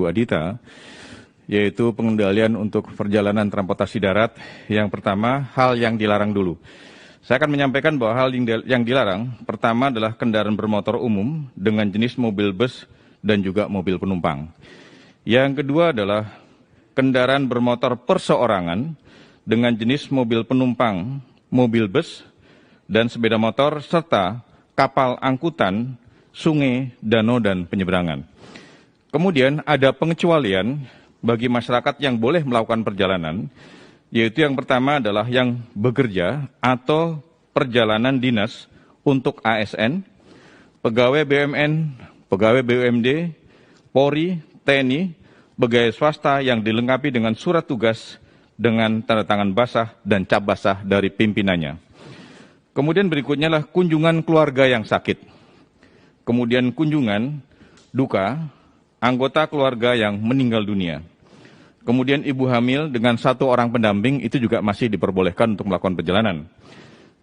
Ibu Adita, yaitu pengendalian untuk perjalanan transportasi darat. Yang pertama, hal yang dilarang dulu. Saya akan menyampaikan bahwa hal yang dilarang, pertama adalah kendaraan bermotor umum dengan jenis mobil bus dan juga mobil penumpang. Yang kedua adalah kendaraan bermotor perseorangan dengan jenis mobil penumpang, mobil bus, dan sepeda motor, serta kapal angkutan, sungai, danau, dan penyeberangan. Kemudian ada pengecualian bagi masyarakat yang boleh melakukan perjalanan, yaitu yang pertama adalah yang bekerja atau perjalanan dinas untuk ASN, pegawai BUMN, pegawai BUMD, Polri, TNI, pegawai swasta yang dilengkapi dengan surat tugas dengan tanda tangan basah dan cap basah dari pimpinannya. Kemudian berikutnya adalah kunjungan keluarga yang sakit. Kemudian kunjungan duka anggota keluarga yang meninggal dunia. Kemudian ibu hamil dengan 1 orang pendamping itu juga masih diperbolehkan untuk melakukan perjalanan.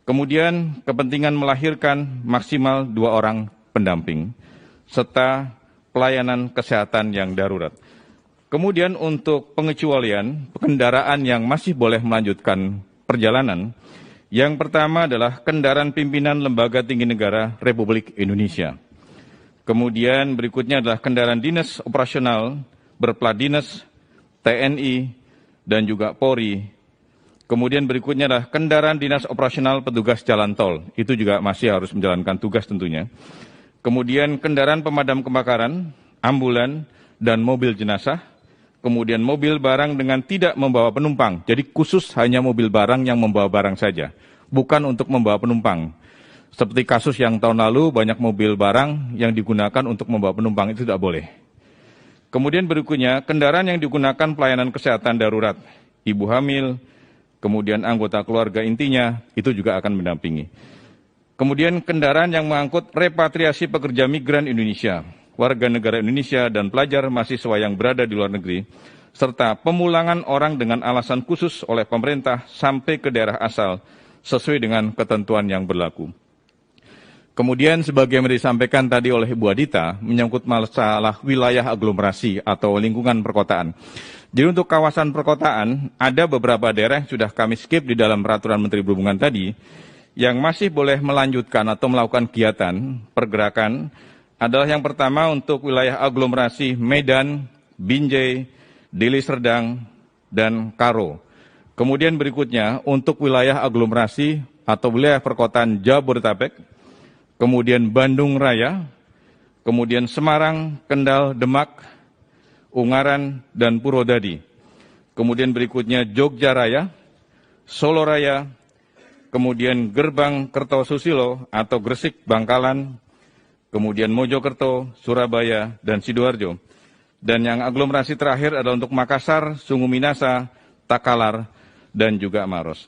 Kemudian kepentingan melahirkan maksimal 2 orang pendamping, serta pelayanan kesehatan yang darurat. Kemudian untuk pengecualian kendaraan yang masih boleh melanjutkan perjalanan, yang pertama adalah kendaraan pimpinan Lembaga Tinggi Negara Republik Indonesia. Kemudian berikutnya adalah kendaraan dinas operasional berplat dinas TNI, dan juga Polri. Kemudian berikutnya adalah kendaraan dinas operasional petugas jalan tol. Itu juga masih harus menjalankan tugas tentunya. Kemudian kendaraan pemadam kebakaran, ambulan, dan mobil jenazah. Kemudian mobil barang dengan tidak membawa penumpang. Jadi khusus hanya mobil barang yang membawa barang saja, bukan untuk membawa penumpang. Seperti kasus yang tahun lalu, banyak mobil barang yang digunakan untuk membawa penumpang, itu tidak boleh. Kemudian berikutnya, kendaraan yang digunakan pelayanan kesehatan darurat, ibu hamil, kemudian anggota keluarga intinya, itu juga akan mendampingi. Kemudian kendaraan yang mengangkut repatriasi pekerja migran Indonesia, warga negara Indonesia, dan pelajar mahasiswa yang berada di luar negeri, serta pemulangan orang dengan alasan khusus oleh pemerintah sampai ke daerah asal, sesuai dengan ketentuan yang berlaku. Kemudian sebagaimana disampaikan tadi oleh Ibu Adita, menyangkut masalah wilayah aglomerasi atau lingkungan perkotaan. Jadi untuk kawasan perkotaan, ada beberapa daerah yang sudah kami skip di dalam peraturan Menteri Perhubungan tadi, yang masih boleh melanjutkan atau melakukan kegiatan pergerakan, adalah yang pertama untuk wilayah aglomerasi Medan, Binjai, Deli Serdang, dan Karo. Kemudian berikutnya untuk wilayah aglomerasi atau wilayah perkotaan Jabodetabek, kemudian Bandung Raya, kemudian Semarang, Kendal, Demak, Ungaran, dan Purwodadi. Kemudian berikutnya Jogja Raya, Solo Raya, kemudian Gerbang Kertosusilo atau Gresik, Bangkalan, kemudian Mojokerto, Surabaya, dan Sidoarjo. Dan yang aglomerasi terakhir adalah untuk Makassar, Sungu Minasa, Takalar, dan juga Maros.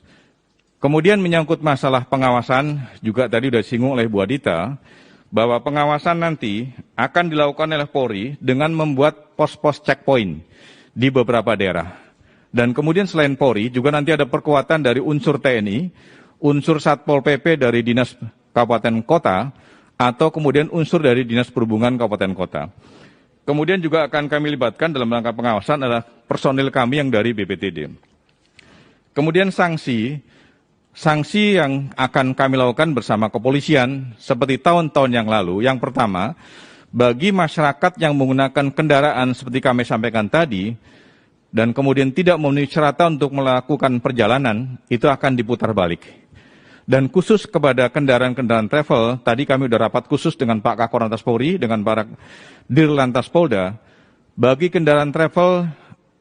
Kemudian menyangkut masalah pengawasan, juga tadi sudah disinggung oleh Bu Adita, bahwa pengawasan nanti akan dilakukan oleh Polri dengan membuat pos-pos checkpoint di beberapa daerah. Dan kemudian selain Polri, juga nanti ada perkuatan dari unsur TNI, unsur Satpol PP dari Dinas Kabupaten Kota, atau kemudian unsur dari Dinas Perhubungan Kabupaten Kota. Kemudian juga akan kami libatkan dalam rangka pengawasan adalah personil kami yang dari BPTD. Kemudian sanksi yang akan kami lakukan bersama kepolisian seperti tahun-tahun yang lalu. Yang pertama, bagi masyarakat yang menggunakan kendaraan seperti kami sampaikan tadi, dan kemudian tidak memenuhi syarat untuk melakukan perjalanan, itu akan diputar balik. Dan khusus kepada kendaraan-kendaraan travel, tadi kami sudah rapat khusus dengan Pak Kakor Lantas Polri, dengan para Dirlantas Polda, bagi kendaraan travel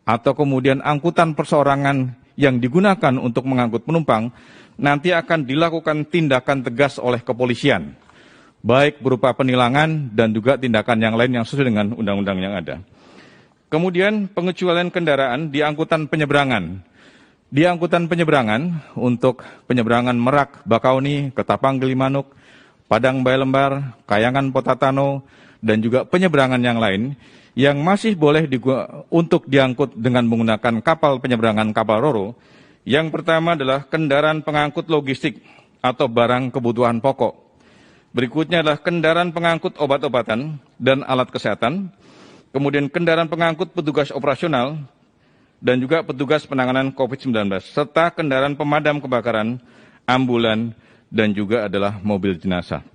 atau kemudian angkutan perseorangan yang digunakan untuk mengangkut penumpang, nanti akan dilakukan tindakan tegas oleh kepolisian, baik berupa penilangan dan juga tindakan yang lain yang sesuai dengan undang-undang yang ada. Kemudian pengecualian kendaraan di angkutan penyeberangan. Di angkutan penyeberangan untuk penyeberangan Merak, Bakauni, Ketapang, Gilimanuk, Padang Bayalembar, Kayangan, Potatano, dan juga penyeberangan yang lain yang masih boleh untuk diangkut dengan menggunakan kapal penyeberangan kapal Roro. Yang pertama adalah kendaraan pengangkut logistik atau barang kebutuhan pokok. Berikutnya adalah kendaraan pengangkut obat-obatan dan alat kesehatan. kemudian kendaraan pengangkut petugas operasional, dan juga petugas penanganan COVID-19, serta kendaraan pemadam kebakaran, ambulan, dan juga adalah mobil jenazah.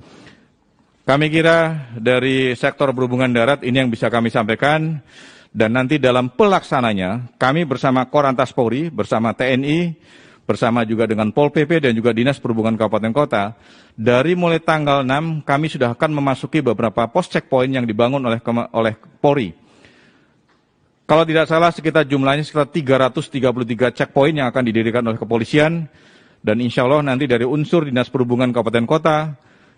Kami kira dari sektor perhubungan darat ini yang bisa kami sampaikan, dan nanti dalam pelaksananya kami bersama Korlantas Polri, bersama TNI, bersama juga dengan Pol PP dan juga Dinas Perhubungan Kabupaten Kota, dari mulai tanggal 6 kami sudah akan memasuki beberapa pos checkpoint yang dibangun oleh Polri. Kalau tidak salah jumlahnya sekitar 333 checkpoint yang akan didirikan oleh kepolisian, dan insya Allah nanti dari unsur Dinas Perhubungan Kabupaten Kota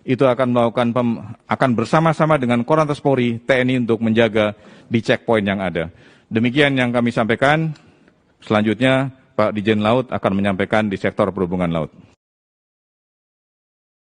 itu akan bersama-sama dengan Korlantas Polri, TNI untuk menjaga di checkpoint yang ada. Demikian yang kami sampaikan. Selanjutnya Pak Dirjen Laut akan menyampaikan di sektor perhubungan laut.